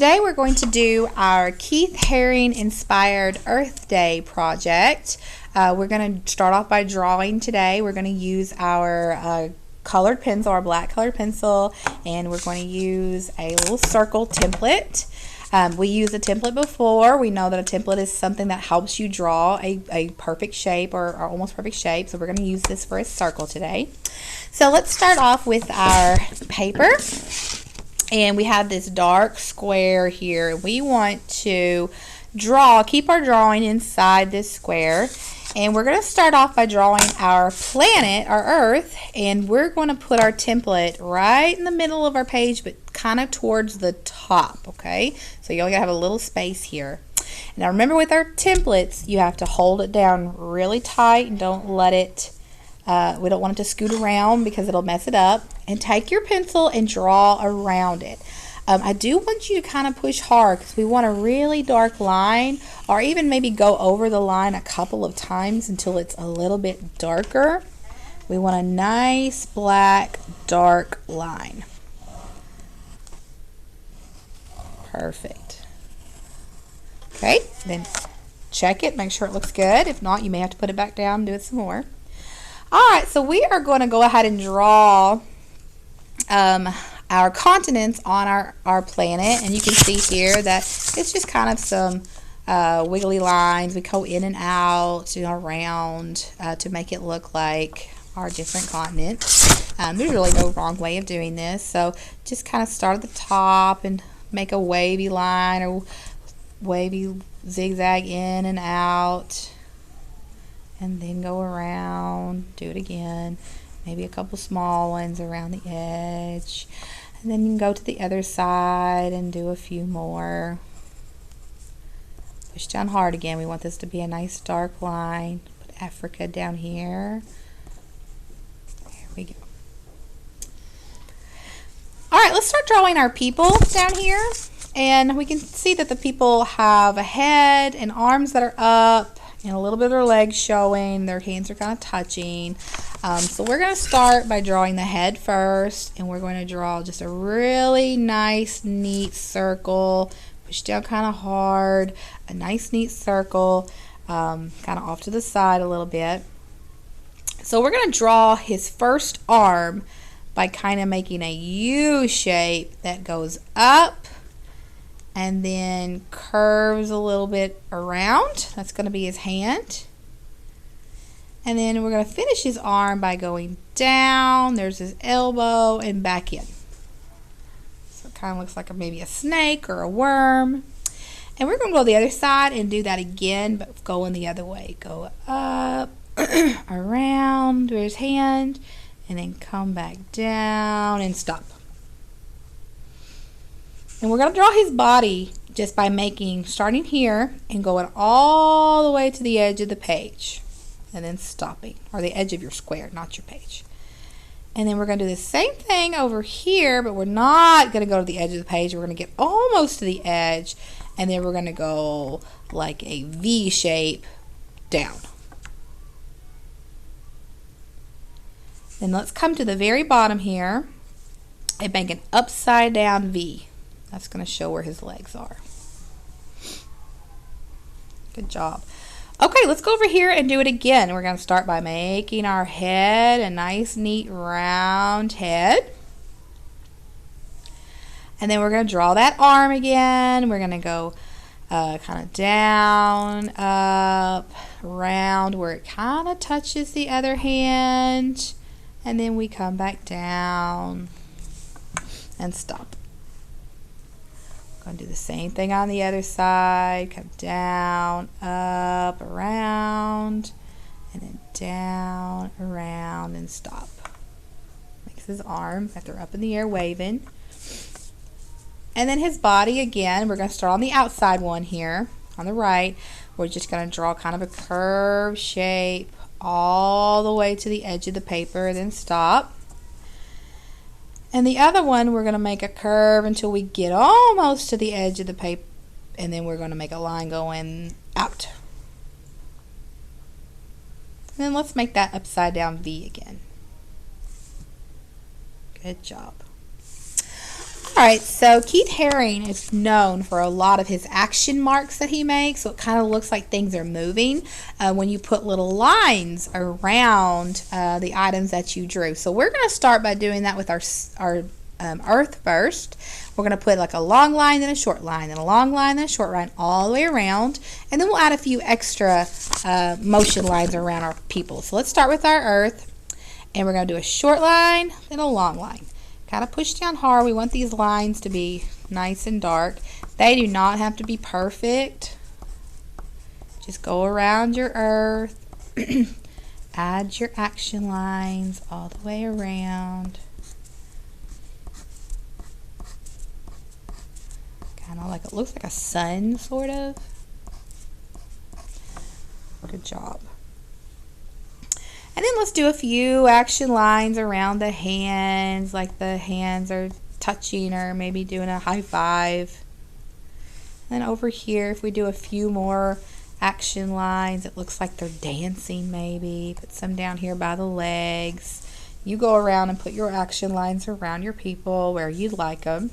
Today we're going to do our Keith Haring inspired Earth Day project. We're going to start off by drawing today. We're going to use our colored pencil, our black colored pencil, and we're going to use a little circle template. We used a template before. We know that a template is something that helps you draw a perfect shape or almost perfect shape. So we're going to use this for a circle today. So let's start off with our paper. And we have this dark square here. We want to keep our drawing inside this square. And we're going to start off by drawing our planet, our Earth, and we're going to put our template right in the middle of our page, but kind of towards the top, okay? So you only have a little space here. Now remember, with our templates, you have to hold it down really tight and don't let it, we don't want it to scoot around because it'll mess it up. And take your pencil and draw around it. I do want you to kind of push hard because we want a really dark line, or even maybe go over the line a couple of times until it's a little bit darker. We want a nice black dark line. Perfect. Okay, then check it, make sure it looks good. If not, you may have to put it back down and do it some more. Alright, so we are going to go ahead and draw our continents on our planet, and you can see here that it's just kind of some wiggly lines. We go in and out, around to make it look like our different continents. There's really no wrong way of doing this, so just kind of start at the top and make a wavy line or wavy zigzag in and out, and then go around, do it again. Maybe a couple small ones around the edge. And then you can go to the other side and do a few more. Push down hard again. We want this to be a nice dark line. Put Africa down here. There we go. Alright, let's start drawing our people down here. And we can see that the people have a head and arms that are up, and a little bit of their legs showing. Their hands are kind of touching. So we're going to start by drawing the head first, and we're going to draw just a really nice, neat circle. Push down kind of hard. A nice, neat circle, kind of off to the side a little bit. So we're going to draw his first arm by kind of making a U shape that goes up and then curves a little bit around. That's going to be his hand. And then we're going to finish his arm by going down. There's his elbow and back in. So it kind of looks like maybe a snake or a worm. And we're going to go the other side and do that again, but going the other way. Go up, around, to his hand, and then come back down and stop. And we're going to draw his body just by starting here and going all the way to the edge of the page. And then stopping, or the edge of your square, not your page. And then we're going to do the same thing over here, but we're not going to go to the edge of the page. We're going to get almost to the edge, and then we're going to go like a V shape down. Then let's come to the very bottom here and make an upside down V. That's going to show where his legs are. Good job. Okay, let's go over here and do it again. We're going to start by making our head a nice, neat, round head. And then we're going to draw that arm again. We're going to go kind of down, up, around where it kind of touches the other hand. And then we come back down and stop. Going to do the same thing on the other side. Come down, up, around, and then down, around, and stop. Makes his arm after up in the air waving. And then his body again. We're going to start on the outside one here on the right. We're just going to draw kind of a curved shape all the way to the edge of the paper, then stop. And the other one, we're going to make a curve until we get almost to the edge of the paper, and then we're going to make a line going out. And then let's make that upside down V again. Good job. Alright, so Keith Haring is known for a lot of his action marks that he makes, so it kind of looks like things are moving when you put little lines around the items that you drew. So we're going to start by doing that with our earth first. We're going to put like a long line, then a short line, then a long line, then a short line, all the way around, and then we'll add a few extra motion lines around our people. So let's start with our earth, and we're going to do a short line, then a long line. Kind of push down hard. We want these lines to be nice and dark. They do not have to be perfect. Just go around your earth. Add your action lines all the way around. Kind of like, it looks like a sun, sort of. Good job. And then let's do a few action lines around the hands, like the hands are touching or maybe doing a high five. And then over here, if we do a few more action lines, it looks like they're dancing maybe. Put some down here by the legs. You go around and put your action lines around your people where you'd like them.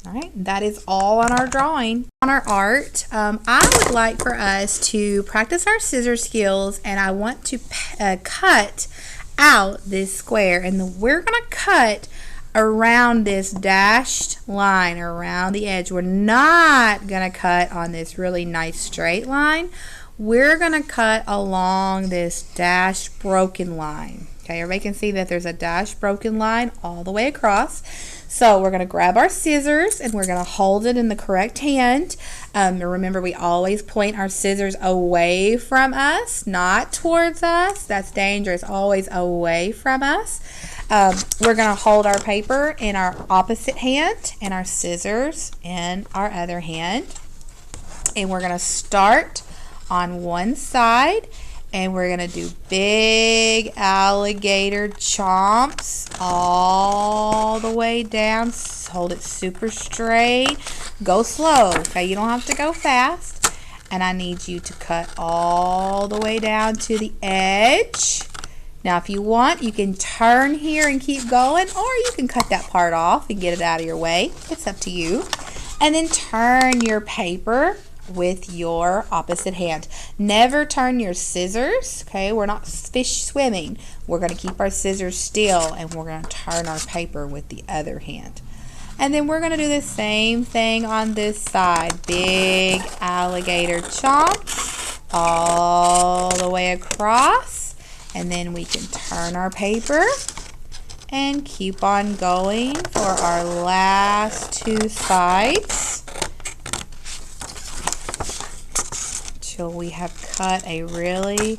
Alright, that is all on our drawing. On our art, I would like for us to practice our scissor skills, and I want to cut out this square, and we're going to cut around this dashed line around the edge. We're not going to cut on this really nice straight line. We're going to cut along this dashed broken line. Okay, everybody can see that there's a dashed broken line all the way across. So we're going to grab our scissors and we're going to hold it in the correct hand. Remember, we always point our scissors away from us, not towards us. That's dangerous. Always away from us. We're going to hold our paper in our opposite hand and our scissors in our other hand. And we're going to start on one side. And we're going to do big alligator chomps all the way down. Hold it super straight. Go slow, okay? You don't have to go fast. And I need you to cut all the way down to the edge. Now, if you want, you can turn here and keep going, or you can cut that part off and get it out of your way. It's up to you. And then turn your paper with your opposite hand. Never turn your scissors, okay? We're not fish swimming. We're going to keep our scissors still, and we're going to turn our paper with the other hand. And then we're going to do the same thing on this side. Big alligator chomp all the way across, and then we can turn our paper and keep on going for our last two sides. Till we have cut a really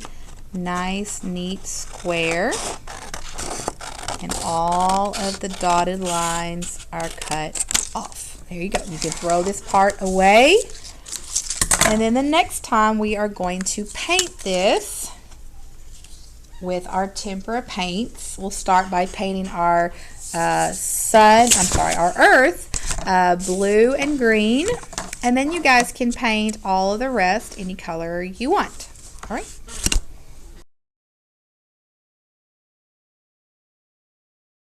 nice, neat square, and all of the dotted lines are cut off. There you go. You can throw this part away, and then the next time we are going to paint this with our tempera paints. We'll start by painting our our earth blue and green. And then you guys can paint all of the rest any color you want. All right.